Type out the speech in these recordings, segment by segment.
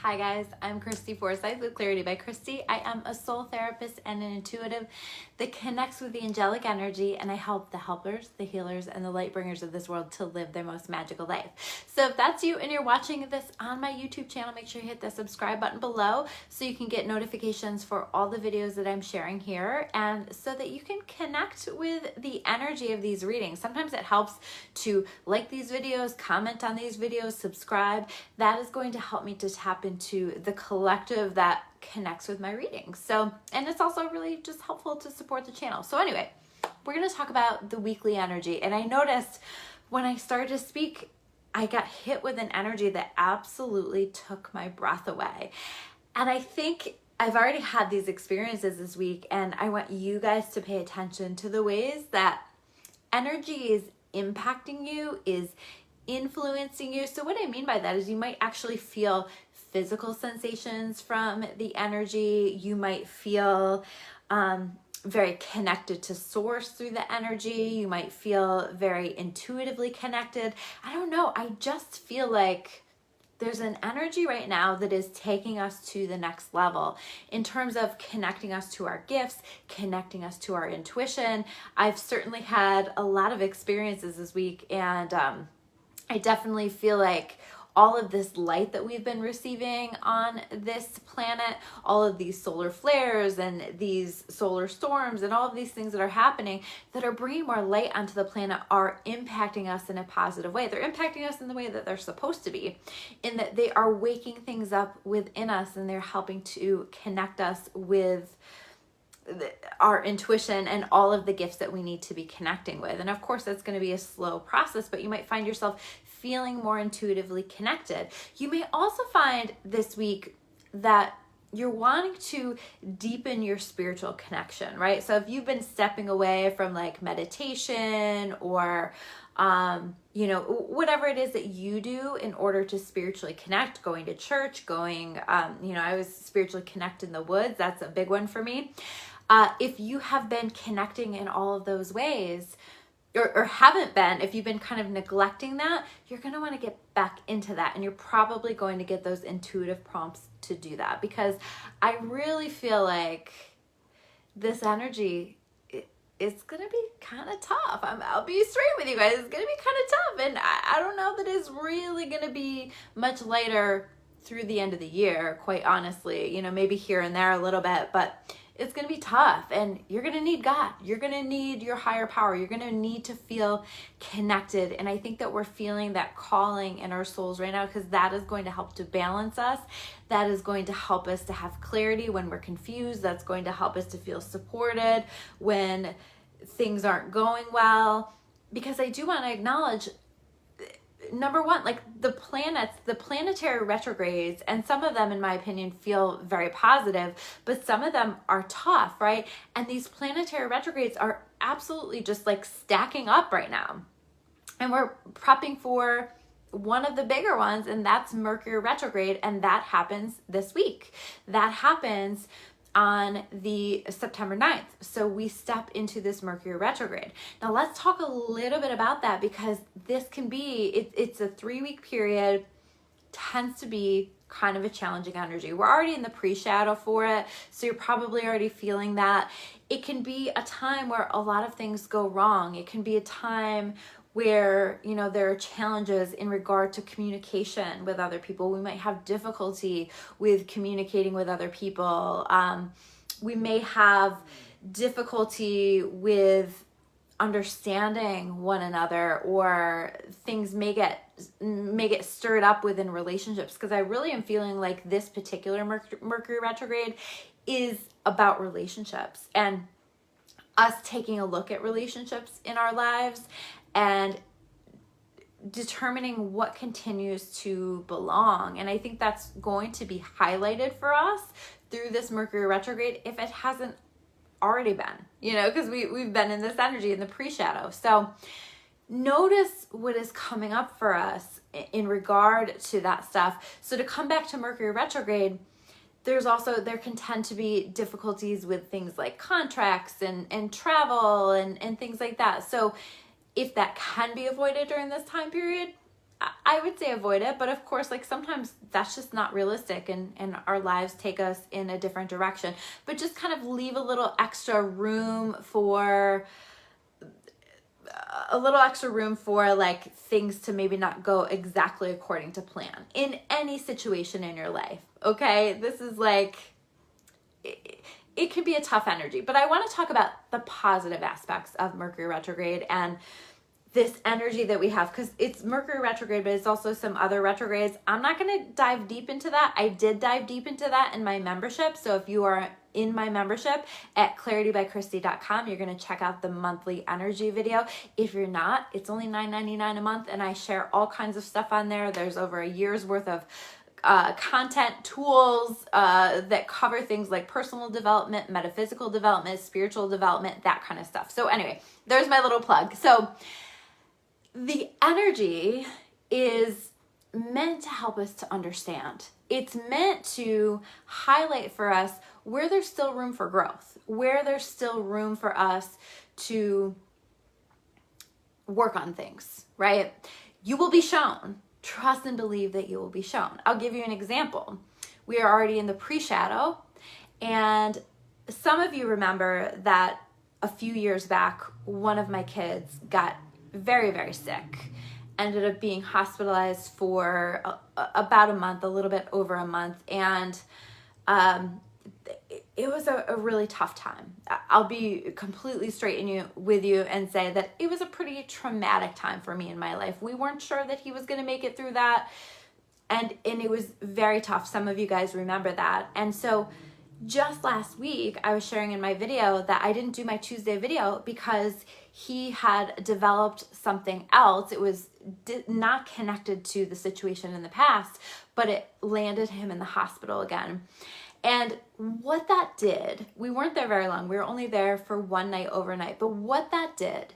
Hi guys, I'm Christy Forsyth with Clarity by Christy. I am a soul therapist and an intuitive that connects with the angelic energy, and I help the helpers, the healers, and the light bringers of this world to live their most magical life. So if that's you and you're watching this on my YouTube channel, make sure you hit the subscribe button below so you can get notifications for all the videos that I'm sharing here, and so that you can connect with the energy of these readings. Sometimes it helps to like these videos, comment on these videos, subscribe. That is going to help me to tap into the collective that connects with my readings. So, and it's also really just helpful to support the channel. So anyway, we're going to talk about the weekly energy. And I noticed when I started to speak, I got hit with an energy that absolutely took my breath away. And I think I've already had these experiences this week, and I want you guys to pay attention to the ways that energy is impacting you, is influencing you. So what I mean by that is you might actually feel physical sensations from the energy. You might feel very connected to source through the energy. You might feel very intuitively connected. I don't know. I just feel like there's an energy right now that is taking us to the next level in terms of connecting us to our gifts, connecting us to our intuition. I've certainly had a lot of experiences this week, and I definitely feel like all of this light that we've been receiving on this planet, all of these solar flares and these solar storms and all of these things that are happening that are bringing more light onto the planet are impacting us in a positive way. They're impacting us in the way that they're supposed to be, in that they are waking things up within us, and they're helping to connect us with our intuition and all of the gifts that we need to be connecting with. And of course, that's going to be a slow process, but you might find yourself feeling more intuitively connected. You may also find this week that you're wanting to deepen your spiritual connection, right? So if you've been stepping away from like meditation or whatever it is that you do in order to spiritually connect, going to church, going, I was spiritually connected in the woods. That's a big one for me. If you have been connecting in all of those ways, or haven't been, if you've been kind of neglecting that, you're going to want to get back into that. And you're probably going to get those intuitive prompts to do that, because I really feel like this energy, it's going to be kind of tough. I'll be straight with you guys. It's going to be kind of tough. And I don't know that it's really going to be much lighter through the end of the year, quite honestly. Maybe here and there a little bit, but it's going to be tough, and you're going to need God. You're going to need your higher power. You're going to need to feel connected. And I think that we're feeling that calling in our souls right now, because that is going to help to balance us. That is going to help us to have clarity when we're confused. That's going to help us to feel supported when things aren't going well. Because I do want to acknowledge, number one, like the planets, the planetary retrogrades, and some of them, in my opinion, feel very positive, but some of them are tough, right? And these planetary retrogrades are absolutely just like stacking up right now. And we're prepping for one of the bigger ones, and that's Mercury retrograde, and that happens this week. That happens on the September 9th. So we step into this Mercury retrograde. Now let's talk a little bit about that, because this can be, it's a 3-week period, tends to be kind of a challenging energy. We're already in the pre-shadow for it, so you're probably already feeling that. It can be a time where a lot of things go wrong. It can be a time where, there are challenges in regard to communication with other people. We might have difficulty with communicating with other people. We may have difficulty with understanding one another, or things may get stirred up within relationships, because I really am feeling like this particular Mercury retrograde is about relationships, and us taking a look at relationships in our lives and determining what continues to belong. And I think that's going to be highlighted for us through this Mercury retrograde, if it hasn't already been, because we've been in this energy in the pre-shadow. So notice what is coming up for us in regard to that stuff. So to come back to Mercury retrograde, there can tend to be difficulties with things like contracts and travel and things like that. So if that can be avoided during this time period, I would say avoid it, but of course, like sometimes that's just not realistic and our lives take us in a different direction. But just kind of leave a little extra room for like things to maybe not go exactly according to plan in any situation in your life. Okay, this is like, it can be a tough energy, but I want to talk about the positive aspects of Mercury retrograde and this energy that we have, because it's Mercury retrograde, but it's also some other retrogrades. I'm not going to dive deep into that. I did dive deep into that in my membership. So if you are in my membership at claritybychristy.com, you're going to check out the monthly energy video. If you're not, it's only $9.99 a month, and I share all kinds of stuff on there. There's over a year's worth of content, tools that cover things like personal development, metaphysical development, spiritual development, that kind of stuff. So anyway, there's my little plug. So the energy is meant to help us to understand. It's meant to highlight for us where there's still room for growth, where there's still room for us to work on things, right? You will be shown. Trust and believe that you will be shown. I'll give you an example. We are already in the pre-shadow, and some of you remember that a few years back, one of my kids got very, very sick, ended up being hospitalized for about a month, a little bit over a month, and it was a really tough time. I'll be completely straight with you and say that it was a pretty traumatic time for me in my life. We weren't sure that he was going to make it through that, and it was very tough. Some of you guys remember that. And so just last week, I was sharing in my video that I didn't do my Tuesday video because he had developed something else. It was not connected to the situation in the past, but it landed him in the hospital again. And what that did, we weren't there very long. We were only there for one night overnight. But what that did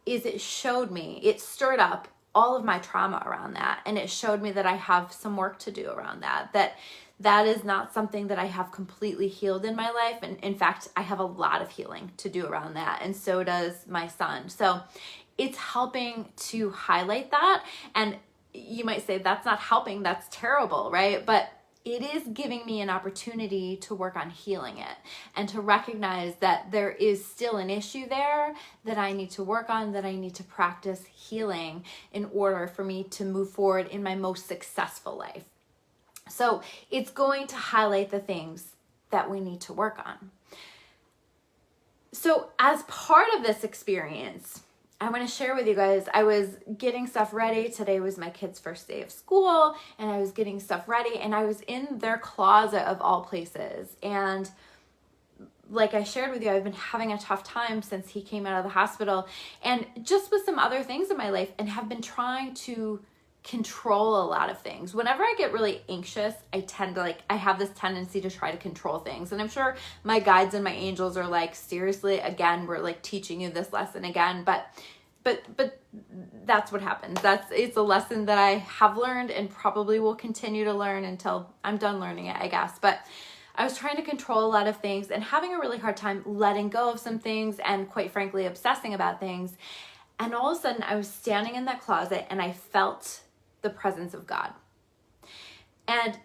is it showed me, it stirred up all of my trauma around that. And it showed me that I have some work to do around that is not something that I have completely healed in my life. And in fact, I have a lot of healing to do around that. And so does my son. So it's helping to highlight that. And you might say, that's not helping, that's terrible, right? But it is giving me an opportunity to work on healing it and to recognize that there is still an issue there that I need to work on, that I need to practice healing in order for me to move forward in my most successful life. So it's going to highlight the things that we need to work on. So as part of this experience, I want to share with you guys, I was getting stuff ready. Today was my kids' first day of school, and I was getting stuff ready, and I was in their closet of all places. And like I shared with you, I've been having a tough time since he came out of the hospital, and just with some other things in my life, and have been trying to control a lot of things. Whenever I get really anxious, I have this tendency to try to control things. And I'm sure my guides and my angels are like, seriously, again, we're like teaching you this lesson again. But that's what happens. It's a lesson that I have learned and probably will continue to learn until I'm done learning it, I guess. But I was trying to control a lot of things and having a really hard time letting go of some things and, quite frankly, obsessing about things. And all of a sudden I was standing in that closet and I felt the presence of God. And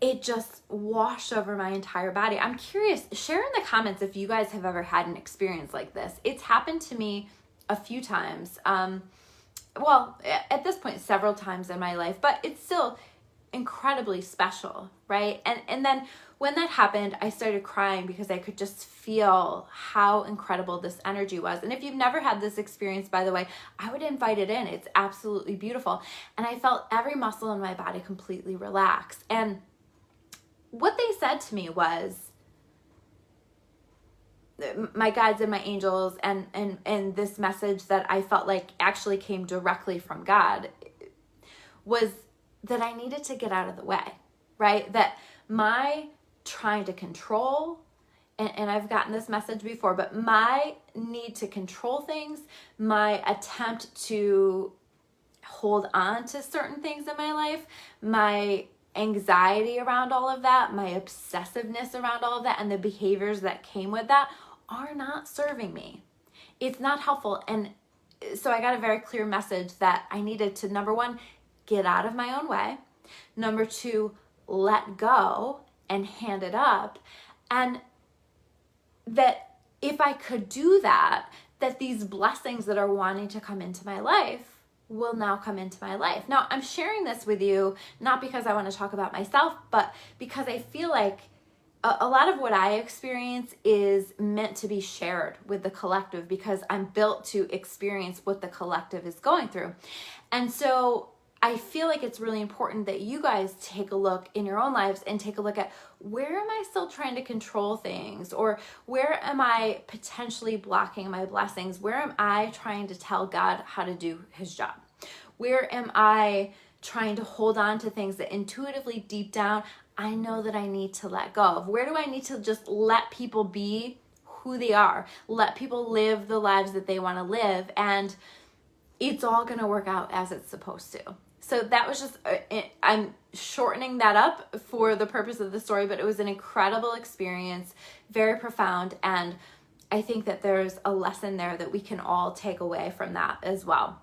it just washed over my entire body. I'm curious, share in the comments if you guys have ever had an experience like this. It's happened to me a few times. Well, at this point, several times in my life, but it's still incredibly special, right? And then when that happened, I started crying because I could just feel how incredible this energy was. And if you've never had this experience, by the way, I would invite it in. It's absolutely beautiful. And I felt every muscle in my body completely relax. And what they said to me was, my guides and my angels and this message that I felt like actually came directly from God was that I needed to get out of the way, right? That my trying to control, and I've gotten this message before, but my need to control things, my attempt to hold on to certain things in my life, my anxiety around all of that, my obsessiveness around all of that, and the behaviors that came with that are not serving me. It's not helpful. And so I got a very clear message that I needed to, number one, get out of my own way. Number two, let go and hand it up. And that if I could do that, that these blessings that are wanting to come into my life will now come into my life. Now, I'm sharing this with you, not because I want to talk about myself, but because I feel like a lot of what I experience is meant to be shared with the collective, because I'm built to experience what the collective is going through. And so I feel like it's really important that you guys take a look in your own lives and take a look at, where am I still trying to control things? Or where am I potentially blocking my blessings? Where am I trying to tell God how to do his job? Where am I trying to hold on to things that intuitively deep down I know that I need to let go of? Where do I need to just let people be who they are? Let people live the lives that they want to live, and it's all going to work out as it's supposed to. So that was just, I'm shortening that up for the purpose of the story, but it was an incredible experience, very profound, and I think that there's a lesson there that we can all take away from that as well.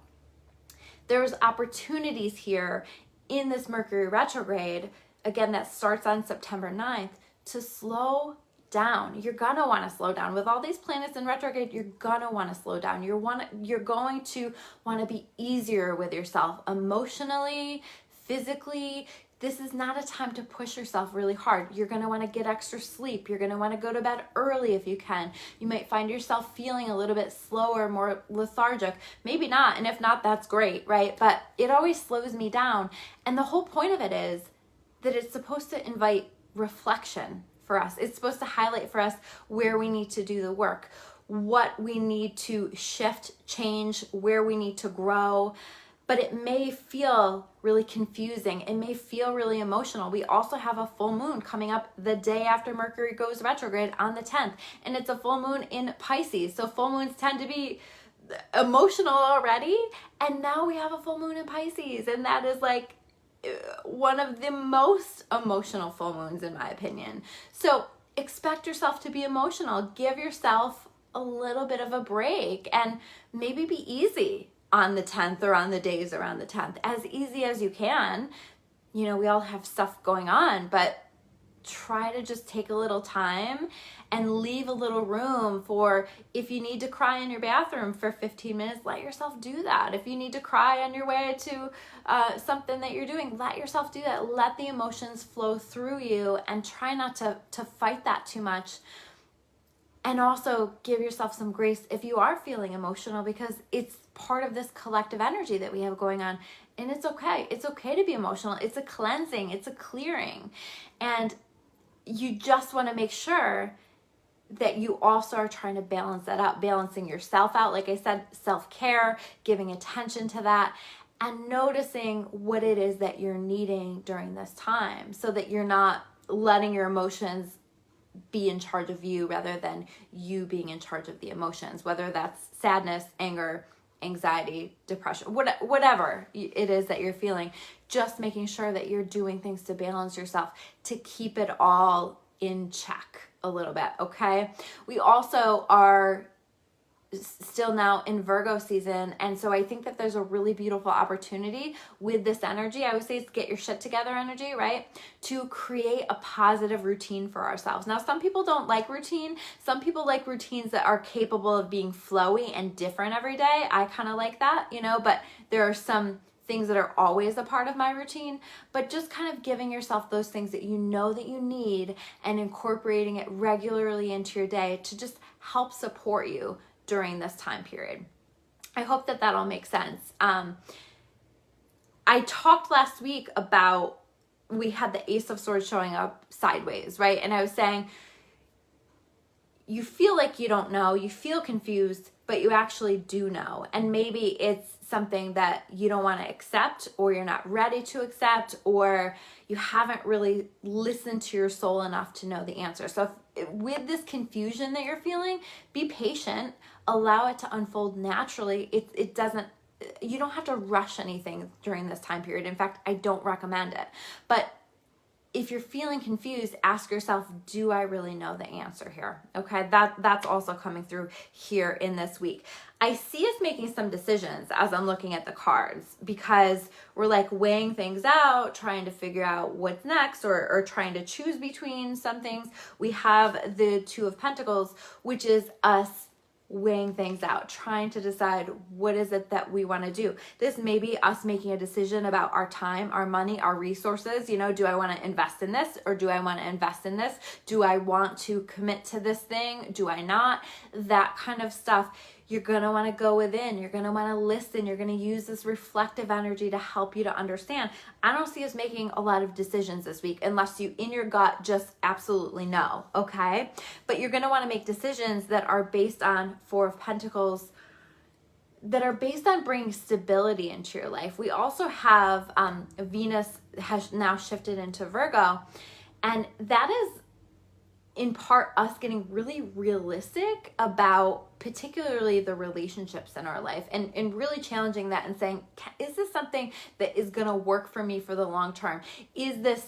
There's opportunities here in this Mercury retrograde, again, that starts on September 9th, to slow down. You're gonna want to slow down. With all these planets in retrograde, you're gonna want to slow down. You're going to want to be easier with yourself emotionally, physically. This is not a time to push yourself really hard. You're going to want to get extra sleep. You're going to want to go to bed early if you can. You might find yourself feeling a little bit slower, more lethargic. Maybe not. And if not, that's great, right? But it always slows me down. And the whole point of it is that it's supposed to invite reflection for us. It's supposed to highlight for us where we need to do the work, what we need to shift, change, where we need to grow. But it may feel really confusing. It may feel really emotional. We also have a full moon coming up the day after Mercury goes retrograde on the 10th. And it's a full moon in Pisces. So full moons tend to be emotional already. And now we have a full moon in Pisces. And that is like one of the most emotional full moons in my opinion. So expect yourself to be emotional. Give yourself a little bit of a break and maybe be easy on the 10th or on the days around the 10th, as easy as you can. You know, we all have stuff going on, but try to just take a little time and leave a little room for, if you need to cry in your bathroom for 15 minutes, let yourself do that. If you need to cry on your way to something that you're doing, let yourself do that. Let the emotions flow through you and try not to fight that too much. And also give yourself some grace if you are feeling emotional, because it's part of this collective energy that we have going on. And it's okay. It's okay to be emotional. It's a cleansing. It's a clearing. And you just want to make sure that you also are trying to balance that out, balancing yourself out. Like I said, self-care, giving attention to that, and noticing what it is that you're needing during this time, so that you're not letting your emotions be in charge of you rather than you being in charge of the emotions, whether that's sadness, anger, anxiety, depression, whatever it is that you're feeling. Just making sure that you're doing things to balance yourself, to keep it all in check a little bit, okay? We also are still now in Virgo season, and so I think that there's a really beautiful opportunity with this energy. I would say it's get your shit together energy, right? To create a positive routine for ourselves. Now, some people don't like routine. Some people like routines that are capable of being flowy and different every day. I kind of like that, you know, but there are some things that are always a part of my routine. But just kind of giving yourself those things that you know that you need and incorporating it regularly into your day to just help support you during this time period. I hope that all makes sense. I talked last week about, we had the Ace of Swords showing up sideways, right? And I was saying, you feel like you don't know, you feel confused, but you actually do know. And maybe it's something that you don't want to accept, or you're not ready to accept, or you haven't really listened to your soul enough to know the answer. So with this confusion that you're feeling, be patient, allow it to unfold naturally. It doesn't, you don't have to rush anything during this time period. In fact, I don't recommend it. But if you're feeling confused, ask yourself, do I really know the answer here? Okay, that's also coming through here in this week. I see us making some decisions as I'm looking at the cards, because we're like weighing things out, trying to figure out what's next, or trying to choose between some things. We have the Two of Pentacles, which is us weighing things out, trying to decide what is it that we want to do. This may be us making a decision about our time, our money, our resources. You know, do I want to invest in this, or do I want to invest in this? Do I want to commit to this thing? Do I not? That kind of stuff. You're going to want to go within. You're going to want to listen. You're going to use this reflective energy to help you to understand. I don't see us making a lot of decisions this week unless you in your gut just absolutely know, okay? But you're going to want to make decisions that are based on Four of Pentacles, that are based on bringing stability into your life. We also have Venus has now shifted into Virgo, and that is in part us getting really realistic about particularly the relationships in our life, and really challenging that and saying, is this something that is going to work for me for the long term? Is this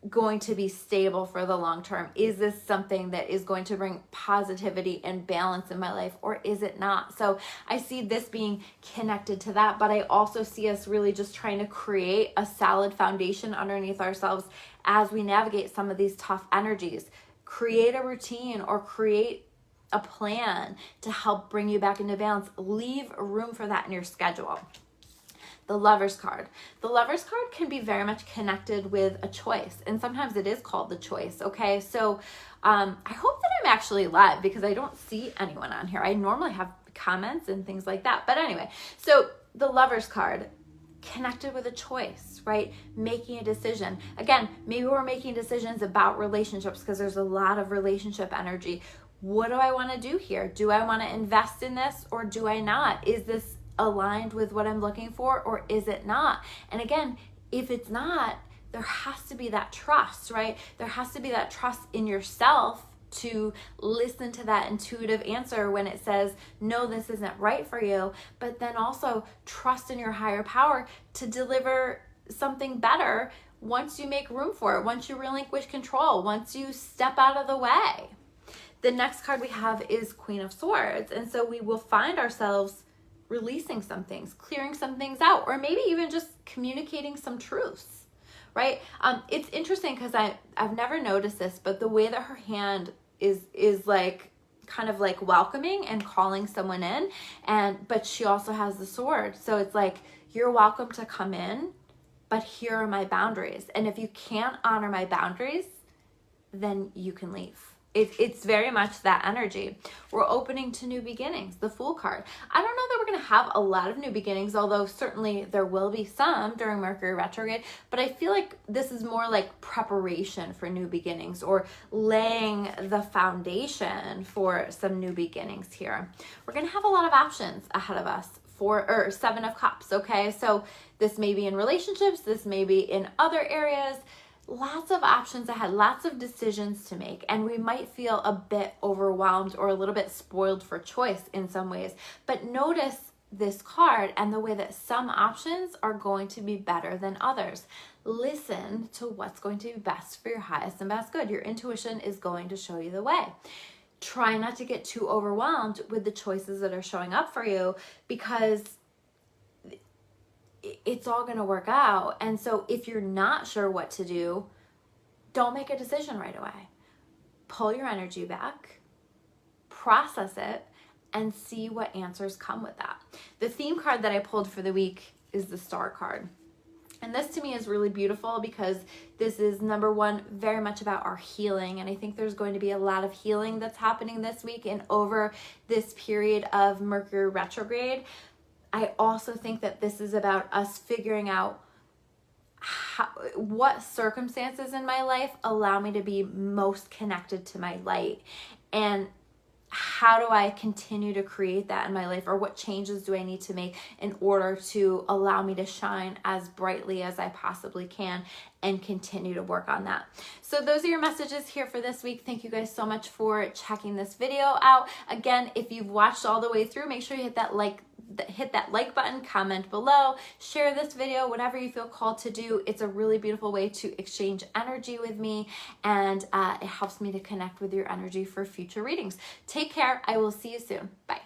going to be stable for the long term? Is this something that is going to bring positivity and balance in my life, or is it not? So I see this being connected to that, but I also see us really just trying to create a solid foundation underneath ourselves as we navigate some of these tough energies. Create a routine or create a plan to help bring you back into balance. Leave room for that in your schedule. The Lover's card. The Lover's card can be very much connected with a choice, and sometimes it is called the choice, okay? So I hope that I'm actually live, because I don't see anyone on here. I normally have comments and things like that. But anyway, so the Lover's card, connected with a choice, right? Making a decision. Again, maybe we're making decisions about relationships because there's a lot of relationship energy. What do I want to do here? Do I want to invest in this, or do I not? Is this aligned with what I'm looking for, or is it not? And again, if it's not, there has to be that trust, right? There has to be that trust in yourself to listen to that intuitive answer when it says, no, this isn't right for you, but then also trust in your higher power to deliver something better once you make room for it, once you relinquish control, once you step out of the way. The next card we have is Queen of Swords, and so we will find ourselves releasing some things, clearing some things out, or maybe even just communicating some truths, right? It's interesting because I've never noticed this, but the way that her hand is like kind of like welcoming and calling someone in, but she also has the sword, so it's like, you're welcome to come in, but here are my boundaries, and if you can't honor my boundaries, then you can leave. It's very much that energy. We're opening to new beginnings, the Fool card. I don't know that we're going to have a lot of new beginnings, although certainly there will be some during Mercury retrograde, but I feel like this is more like preparation for new beginnings, or laying the foundation for some new beginnings here. We're going to have a lot of options ahead of us for Seven of Cups, okay? So this may be in relationships, this may be in other areas. Lots of options ahead, lots of decisions to make, and we might feel a bit overwhelmed or a little bit spoiled for choice in some ways. But notice this card and the way that some options are going to be better than others. Listen to what's going to be best for your highest and best good. Your intuition is going to show you the way. Try not to get too overwhelmed with the choices that are showing up for you, because it's all going to work out. And so if you're not sure what to do, don't make a decision right away. Pull your energy back, process it, and see what answers come with that. The theme card that I pulled for the week is the Star card. And this to me is really beautiful, because this is, number one, very much about our healing. And I think there's going to be a lot of healing that's happening this week and over this period of Mercury retrograde. I also think that this is about us figuring out what circumstances in my life allow me to be most connected to my light, and how do I continue to create that in my life, or what changes do I need to make in order to allow me to shine as brightly as I possibly can, and continue to work on that. So those are your messages here for this week. Thank you guys so much for checking this video out. Again, if you've watched all the way through, make sure you hit that like button, comment below, share this video, whatever you feel called to do. It's a really beautiful way to exchange energy with me, and it helps me to connect with your energy for future readings. Take care. I will see you soon. Bye.